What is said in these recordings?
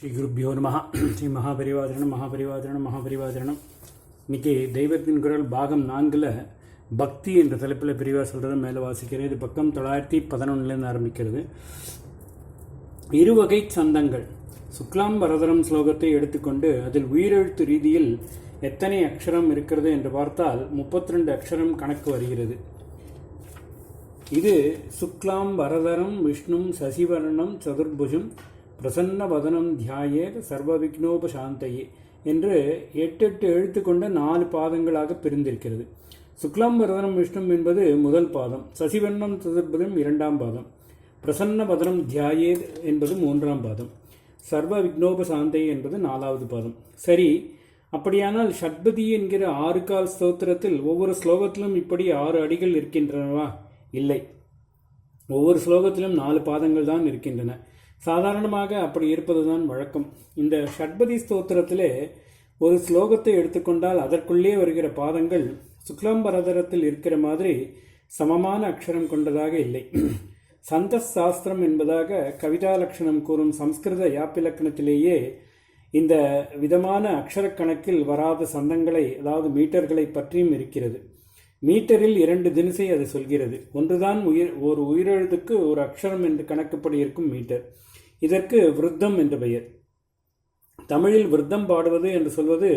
ஸ்ரீ குருப்பியோ நம. ஸ்ரீ மகாபரிவாதனம். இன்னைக்கு தெய்வத்தின் குரல் பாகம் 4 பக்தி என்ற தலைப்பில் பிரிவாக சொல்கிறத மேலே வாசிக்கிறேன். இது பக்கம் 911 ஆரம்பிக்கிறது. இருவகை சந்தங்கள். சுக்லாம் வரதரம் ஸ்லோகத்தை எடுத்துக்கொண்டு அதில் உயிரெழுத்து ரீதியில் எத்தனை அக்ஷரம் இருக்கிறது என்று பார்த்தால் 32 அக்ஷரம் கணக்கு வருகிறது. இது சுக்லாம் வரதரம் விஷ்ணும் சசிவர்ணம் சதுர்புஜம் பிரசன்ன வதனம் தியாயேத் சர்வ விக்னோபசாந்தையே என்று 8 எழுத்து கொண்ட 4 பாதங்களாக பிரிந்திருக்கிறது. சுக்லாம் வரதனம் விஷ்ணு என்பது முதல் பாதம், சசிவர்ணம் சதுர்புஜம் 2ஆம் பாதம், பிரசன்ன வதனம் தியாயேத் என்பது 3ஆம் பாதம், சர்வ விக்னோபசாந்தையே என்பது 4ஆவது பாதம். சரி, அப்படியானால் ஷட்பதி என்கிற 6 கால் ஸ்தோத்திரத்தில் ஒவ்வொரு ஸ்லோகத்திலும் இப்படி 6 அடிகள் இருக்கின்றனவா? இல்லை, ஒவ்வொரு ஸ்லோகத்திலும் 4 பாதங்கள் தான் இருக்கின்றன. சாதாரணமாக அப்படி இருப்பதுதான் வழக்கம். இந்த ஷட்பதி ஸ்தோத்திரத்திலே ஒரு ஸ்லோகத்தை எடுத்துக்கொண்டால் அதற்குள்ளே வருகிற பாதங்கள் சுக்லாம்பரதரத்தில் இருக்கிற மாதிரி சமமான அக்ஷரம் கொண்டதாக இல்லை. சந்த சாஸ்திரம் என்பதாக கவிதா லட்சணம் கூறும் சம்ஸ்கிருத யாப்பிலக்கணத்திலேயே இந்த விதமான அக்ஷரக்கணக்கில் வராத சந்தங்களை, அதாவது மீட்டர்களை பற்றியும் இருக்கிறது. மீட்டரில் 2 தினசை அது சொல்கிறது. ஒன்றுதான் ஒரு உயிரெழுத்துக்கு ஒரு அக்ஷரம் என்று கணக்குப்படி இருக்கும் மீட்டர். இதற்கு விருத்தம் என்று பெயர். தமிழில் விருத்தம் பாடுவது என்று சொல்வது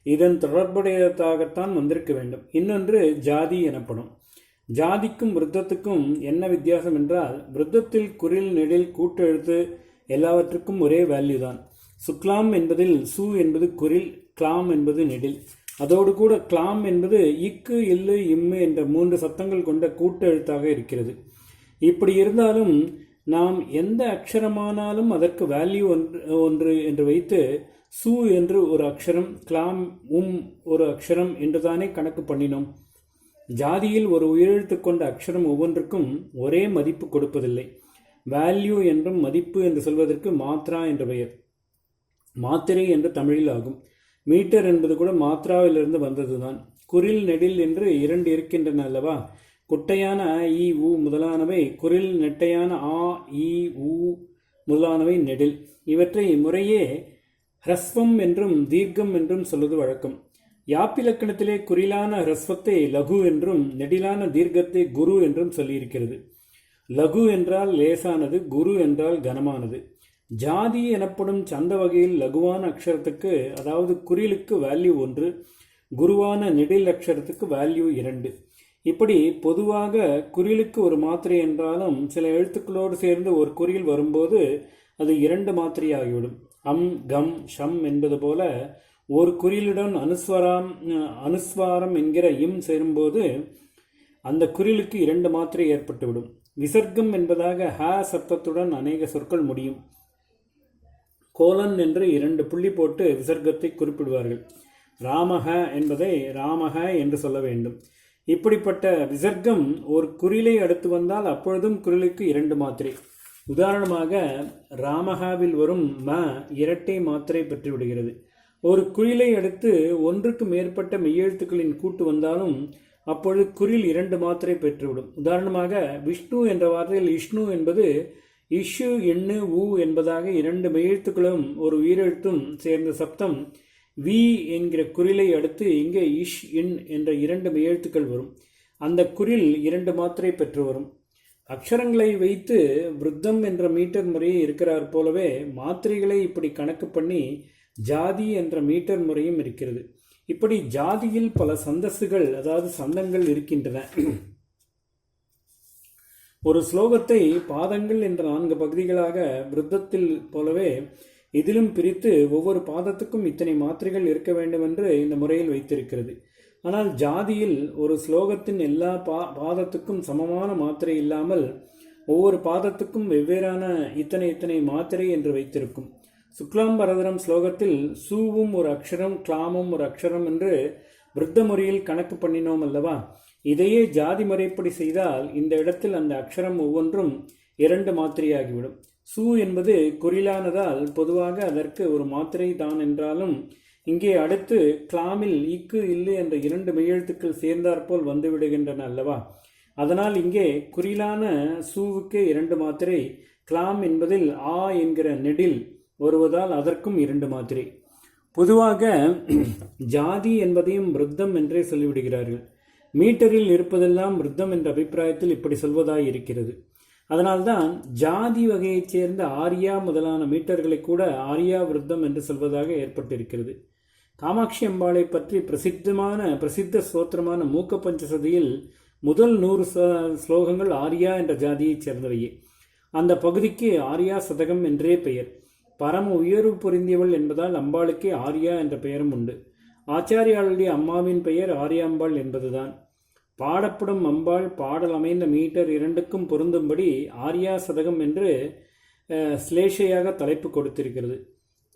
இதன் தொடர்புடையதாகத்தான் வந்திருக்க வேண்டும். இன்னொன்று ஜாதி எனப்படும். ஜாதிக்கும் விருத்தத்துக்கும் என்ன வித்தியாசம் என்றால், விருத்தத்தில் குறில் நெடில் கூட்டெழுத்து எல்லாவற்றுக்கும் ஒரே வேல்யூ தான். சுக்லாம் என்பதில் சு என்பது குறில், கிளாம் என்பது நெடில். அதோடு கூட கிளாம் என்பது இக்கு இல்லு இம்மு என்ற 3 சத்தங்கள் கொண்ட கூட்டெழுத்தாக இருக்கிறது. இப்படி இருந்தாலும் நாம் எந்த அக்ஷரமானாலும் அதற்கு வேல்யூ ஒன்று என்று வைத்து சு என்று ஒரு அக்ஷரம், கிளாம் ஒரு அக்ஷரம் என்றுதானே கணக்கு பண்ணினோம். ஜாதியில் ஒரு உயிரெழுத்து கொண்ட அக்ஷரம் ஒவ்வொன்றுக்கும் ஒரே மதிப்பு கொடுப்பதில்லை. வேல்யூ என்றும் மதிப்பு என்று சொல்வதற்கு மாத்ரா என்ற பெயர். மாத்திரை என்று தமிழில் ஆகும். மீட்டர் என்பது கூட மாத்ராவிலிருந்து வந்ததுதான். குறில் நெடில் என்று 2 இருக்கின்றன அல்லவா? குட்டையான அ இ உ முதலானவை குறில், நெட்டையான ஆ இ உ முதலானவை நெடில். இவற்றை முறையே ஹ்ரஸ்வம் என்றும் தீர்க்கம் என்றும் சொல்வது வழக்கம். யாப்பிலக்கணத்திலே குறிலான ஹ்ரஸ்வத்தை லகு என்றும் நெடிலான தீர்க்கத்தை குரு என்றும் சொல்லியிருக்கிறது. லகு என்றால் லேசானது, குரு என்றால் கனமானது. ஜாதி எனப்படும் சந்த வகையில் லகுவான அக்ஷரத்துக்கு, அதாவது குறிலுக்கு வேல்யூ 1, குருவான நெடில் அக்ஷரத்துக்கு வேல்யூ 2. இப்படி பொதுவாக குறிலுக்கு ஒரு மாத்திரை என்றாலும் சில எழுத்துக்களோடு சேர்ந்து ஒரு குறில் வரும்போது அது 2 மாத்திரையாகிவிடும். அம் கம் ஷம் என்பது போல ஒரு குறிலுடன் அனுஸ்வாரம் என்கிற இம் சேரும்போது அந்த குறிலுக்கு 2 மாத்திரை ஏற்பட்டுவிடும். விசர்க்கம் என்பதாக ஹ சப்தத்துடன் அநேக சொற்கள் முடியும். கோலன் என்று 2 புள்ளி போட்டு விசர்க்கத்தை குறிப்பிடுவார்கள். ராமஹ என்பதை ராமஹ என்று சொல்ல வேண்டும். இப்படிப்பட்ட விசர்க்கம் ஒரு குறிலை அடுத்து வந்தால் அப்பொழுதும் குறிலுக்கு 2 மாத்திரை. உதாரணமாக ராமஹாவில் வரும் ம இரட்டை மாத்திரை பெற்றுவிடுகிறது. ஒரு குறிலை அடுத்து ஒன்றுக்கு மேற்பட்ட மெய்யெழுத்துக்களின் கூட்டு வந்தாலும் அப்பொழுது குறில் 2 மாத்திரை பெற்றுவிடும். உதாரணமாக விஷ்ணு என்ற வார்த்தையில் இஷ்ணு என்பது இஷு எண்ணு உ என்பதாக 2 மெய்யெழுத்துக்களும் ஒரு உயிரெழுத்தும் சேர்ந்த சப்தம் வி என்கிற குறிலை அடுத்து இங்கே இஷ் இன் என்ற 2 மெய்யெழுத்துக்கள் வரும். அந்த குறில் 2 மாத்திரை பெற்று வரும். அக்ஷரங்களை வைத்து விருத்தம் என்ற மீட்டர் முறையே இருக்கிறார் போலவே மாத்திரைகளை இப்படி கணக்கு பண்ணி ஜாதி என்ற மீட்டர் முறையும் இருக்கிறது. இப்படி ஜாதியில் பல சந்தஸ்கள், அதாவது சந்தங்கள் இருக்கின்றன. ஒரு ஸ்லோகத்தை பாதங்கள் என்ற 4 பகுதிகளாக விருத்தத்தில் போலவே இதிலும் பிரித்து ஒவ்வொரு பாதத்துக்கும் இத்தனை மாத்திரைகள் இருக்க வேண்டும் என்று இந்த முறையில் வைத்திருக்கிறது. ஆனால் ஜாதியில் ஒரு ஸ்லோகத்தின் எல்லா பாதத்துக்கும் சமமான மாத்திரை இல்லாமல் ஒவ்வொரு பாதத்துக்கும் வெவ்வேறான இத்தனை மாத்திரை என்று வைத்திருக்கும். சுக்லாம்பரதரம் ஸ்லோகத்தில் சூவும் ஒரு அக்ஷரம், கிளாமும் ஒரு அக்ஷரம் என்று விருத்த முறையில் கணக்கு பண்ணினோம் அல்லவா? இதையே ஜாதி முறைப்படி செய்தால் இந்த இடத்தில் அந்த அக்ஷரம் ஒவ்வொன்றும் 2 மாத்திரையாகிவிடும். சு என்பது குறிலானதால் பொதுவாக அதற்கு ஒரு மாத்திரை தான் என்றாலும் இங்கே அடுத்து கிளாமில் இக்கு இல்லு என்ற 2 மெய்யெழுத்துக்கள் சேர்ந்தாற்போல் வந்துவிடுகின்றன அல்லவா? அதனால் இங்கே குறிலான சூவுக்கு 2 மாத்திரை, கிளாம் என்பதில் ஆ என்கிற நெடில் வருவதால் அதற்கும் 2 மாத்திரை. பொதுவாக ஜாதி என்பதையும் விருத்தம் என்றே சொல்லிவிடுகிறார்கள். மீட்டரில் இருப்பதெல்லாம் விருத்தம் என்ற அபிப்பிராயத்தில் இப்படி சொல்வதாய் இருக்கிறது. அதனால்தான் ஜாதி வகையைச் சேர்ந்த ஆரியா முதலான மீட்டர்களை கூட ஆரியா விருத்தம் என்று சொல்வதாக ஏற்பட்டிருக்கிறது. காமாட்சி அம்பாளை பற்றி பிரசித்த ஸ்தோத்திரமான மூக்க பஞ்சசதியில் முதல் 100 ஸ்லோகங்கள் ஆரியா என்ற ஜாதியைச் சேர்ந்தவையே. அந்த பகுதிக்கு ஆரியா சதகம் என்றே பெயர். பரம உயர்வு பொருந்தியவள் என்பதால் அம்பாளுக்கே ஆரியா என்ற பெயரும் உண்டு. ஆச்சாரியாளுடைய அம்மாவின் பெயர் ஆரியாம்பாள் என்பதுதான். பாடப்படும் அம்பாள் பாடல் அமைந்த மீட்டர் 2க்கும் பொருந்தும்படி ஆரியா சதகம் என்று ஸ்லேஷையாக தலைப்பு கொடுத்திருக்கிறது.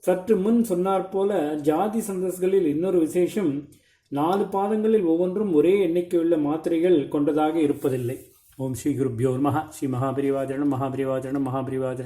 சற்று முன் சொன்னாற்போல ஜாதி சந்தஸ்களில் இன்னொரு விசேஷம், 4 பாதங்களில் ஒவ்வொன்றும் ஒரே எண்ணிக்கையுள்ள மாத்திரைகள் கொண்டதாக இருப்பதில்லை. ஓம் ஸ்ரீ குருப்யோ நமஹ. ஸ்ரீ மகாபரிவாஜனம் மகாபரிவாஜனம் மகாபரிவாஜனம்.